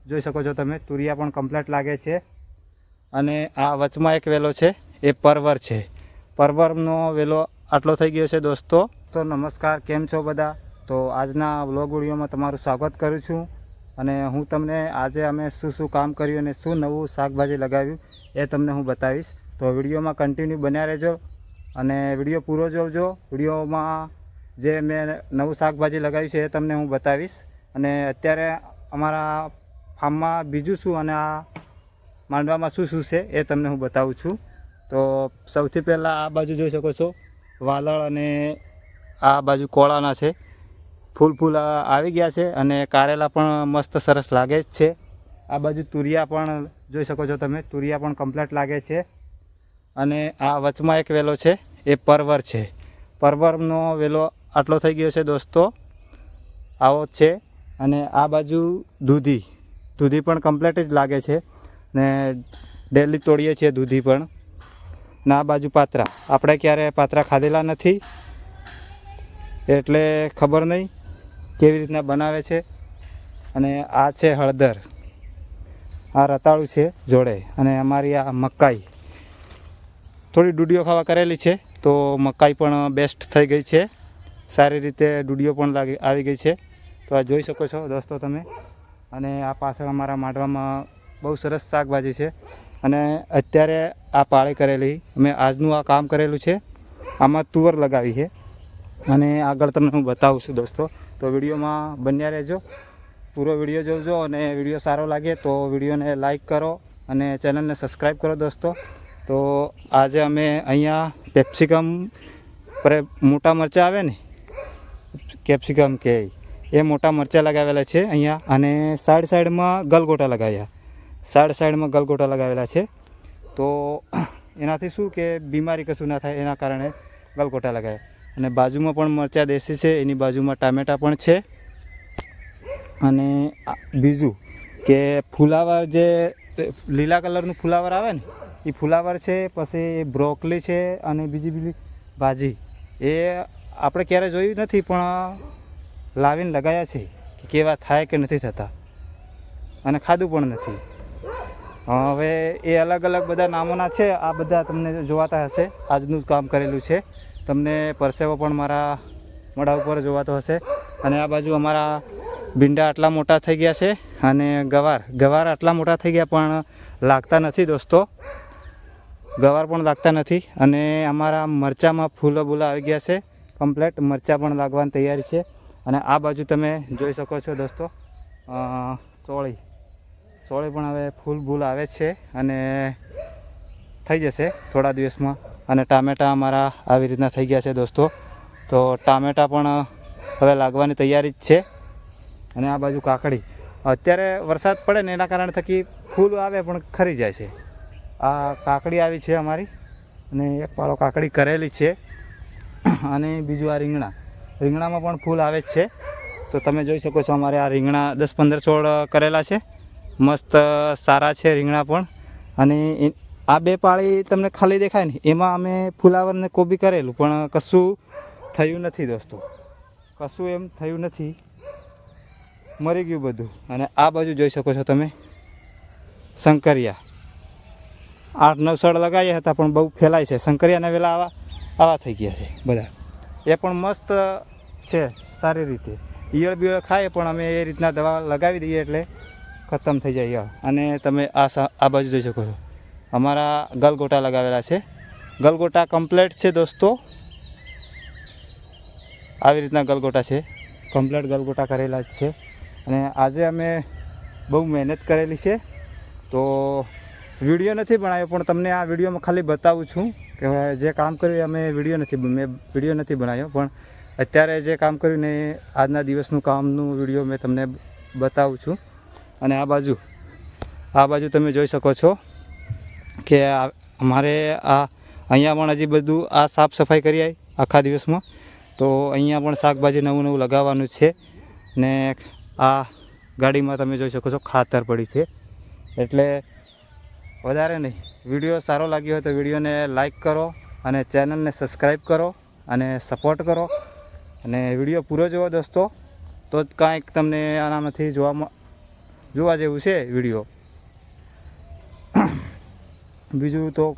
જોઈ શકો છો તમે, તુરિયા પણ કમ્પ્લીટ લાગે છે. અને આ વચમાં એક વેલો છે એ પરવર છે. પરવરનો વેલો આટલો થઈ ગયો છે દોસ્તો. તો નમસ્કાર, કેમ છો બધા? તો આજના વ્લોગ વિડીયોમાં તમારું સ્વાગત કરું છું. અને હું તમને આજે અમે શું કામ કર્યું અને શું નવું શાકભાજી લગાવ્યું એ તમને હું બતાવીશ. તો વિડીયોમાં કન્ટિન્યુ બન્યા રહેજો અને વિડીયો પૂરો જોજો. વિડીયોમાં જે મેં નવું શાકભાજી લગાવ્યું છે એ તમને હું બતાવીશ. અને અત્યારે અમારા ફાર્મમાં બીજું શું અને આ માંડવામાં શું છે એ તમને હું બતાવું છું. તો સૌથી પહેલાં આ બાજુ જોઈ શકો છો વાલળ અને આ બાજુ કોળાના છે. ફૂલ આવી ગયા છે અને કારેલા પણ મસ્ત સરસ લાગે જ છે. આ બાજુ તુરિયા પણ જોઈ શકો છો તમે, તુરિયા પણ કમ્પ્લીટ લાગે છે. અને આ વચમાં એક વેલો છે એ પરવર છે. પરવરનો વેલો આટલો થઈ ગયો છે દોસ્તો, આવો છે. અને આ બાજુ દૂધી પણ કમ્પ્લીટ જ લાગે છે ને ડેલી તોડીએ છીએ દૂધી પણ. ને આ બાજુ પાત્રા, આપણે ક્યારે પાત્રા ખાધેલા નથી એટલે ખબર નહીં કેવી રીતના બનાવે છે. અને આ છે હળદર, આ રતાળું છે જોડે. અને અમારી આ મકાઈ થોડી ડૂડીઓ ખાવા કરેલી છે તો મકાઈ પણ બેસ્ટ થઈ ગઈ છે, સારી રીતે ડૂડીઓ પણ આવી ગઈ છે. તો આ જોઈ શકો છો દોસ્તો તમે. અને આ પાછળ અમારા માંડવામાં બહુ સરસ શાકભાજી છે. અને અત્યારે આ પાળી કરેલી અમે આજનું આ કામ કરેલું છે. આમાં તુવર લગાવી છે અને આગળ તમને હું બતાવું છું દોસ્તો. તો વિડીયોમાં બન્યા રહેજો, પૂરો વિડીયો જોજો. અને વિડીયો સારો લાગે તો વિડીયોને લાઈક કરો અને ચેનલને સબસ્ક્રાઈબ કરો દોસ્તો. તો આજે અમે અહીંયા કેપ્સિકમ પર મોટા મરચાં આવે ને, કેપ્સિકમ કે એ મોટા મરચાં લગાવેલા છે અહીંયા. અને સાઈડમાં ગલગોટા લગાવ્યા, સાઈડમાં ગલગોટા લગાવેલા છે. તો એનાથી શું કે બીમારી કશું ના થાય એના કારણે ગલગોટા લગાવ્યા. અને બાજુમાં પણ મરચાં દેશી છે, એની બાજુમાં ટામેટાં પણ છે. અને બીજું કે ફુલાવર, જે લીલા કલરનું ફુલાવર આવે ને એ ફુલાવર છે. પછી બ્રોકલી છે અને બીજી ભાજી એ આપણે ક્યારે જોયું નથી પણ લાવીને લગાવ્યા છે કે કેવા થાય કે નથી થતા, અને ખાધું પણ નથી. હવે એ અલગ અલગ બધા નામોના છે. આ બધા તમને જોવાતા હશે, આજનું કામ કરેલું છે. તમને પરસેવો પણ મારા મોઢા ઉપર જોવાતો હશે. અને આ બાજુ અમારા ભીંડા આટલા મોટા થઈ ગયા છે. અને ગવાર આટલા મોટા થઈ ગયા પણ લાગતા નથી દોસ્તો, ગવાર પણ લાગતા નથી. અને અમારા મરચાંમાં ફૂલો આવી ગયા છે, કમ્પ્લેટ મરચાં પણ લાગવાની તૈયારી છે. અને આ બાજુ તમે જોઈ શકો છો દોસ્તો, ચોળી પણ હવે ફૂલ આવે છે અને થઈ જશે થોડા દિવસમાં. અને ટામેટાં અમારા આવી રીતના થઈ ગયા છે દોસ્તો. તો ટામેટાં પણ હવે લાગવાની તૈયારી જ છે. અને આ બાજુ કાકડી, અત્યારે વરસાદ પડે ને એના કારણે થકી ફૂલ આવે પણ ખરી જાય છે. આ કાકડી આવી છે અમારી, અને એક પાળો કાકડી કરેલી છે. અને બીજું આ રીંગણામાં પણ ફૂલ આવે જ છે. તો તમે જોઈ શકો છો અમારે આ રીંગણા 10-15 છોડ કરેલા છે, મસ્ત સારા છે રીંગણા પણ. અને આ બે પાળી તમને ખાલી દેખાય ને એમાં અમે ફુલાવર ને કોબી કરેલું પણ કશું થયું નથી દોસ્તો, કશું એમ થયું નથી, મરી ગયું બધું. અને આ બાજુ જોઈ શકો છો તમે શંકરિયા, 8-9 છોડ લગાવ્યા હતા પણ બહુ ફેલાય છે. શંકરિયાના વેલા આવા થઈ ગયા છે બધા. એ પણ મસ્ત છે સારી રીતે. ઈયળ ખાય પણ અમે એ રીતના દવા લગાવી દઈએ એટલે ખતમ થઈ જાય ઈયળ. અને તમે આ બાજુ જોઈ શકો છો અમારા ગલગોટા લગાવેલા છે. ગલગોટા કમ્પ્લીટ છે દોસ્તો, આવી રીતના ગલગોટા છે, કમ્પ્લીટ ગલગોટા કરેલા જ છે. અને આજે અમે બહુ મહેનત કરેલી છે. તો વિડીયો નથી બનાવ્યો પણ તમને આ વિડીયોમાં ખાલી બતાવું છું કે જે કામ કર્યું અમે વિડીયો નથી બનાવ્યો, પણ અત્યારે જે કામ કર્યું ને આજના દિવસનું કામનું વિડીયો મેં તમને બતાવું છું. અને આ બાજુ તમે જોઈ શકો છો કે અમારે અહીંયા પણ હજી બધું આ સાફ સફાઈ કરી આવી આખા દિવસમાં. તો અહીંયા પણ શાકભાજી નવું લગાવવાનું છે. ને આ ગાડીમાં તમે જોઈ શકો છો ખાતર પડી છે. એટલે વધારે નહીં, વિડીયો સારો લાગ્યો હોય તો વિડીયોને લાઈક કરો અને ચેનલને સબસ્ક્રાઈબ કરો અને સપોર્ટ કરો. અને વિડીયો પૂરો જુઓ દોસ્તો, તો જ કાંઈક તમને આનામાંથી જોવા જોવા જેવું છે વિડીયો. બીજું તો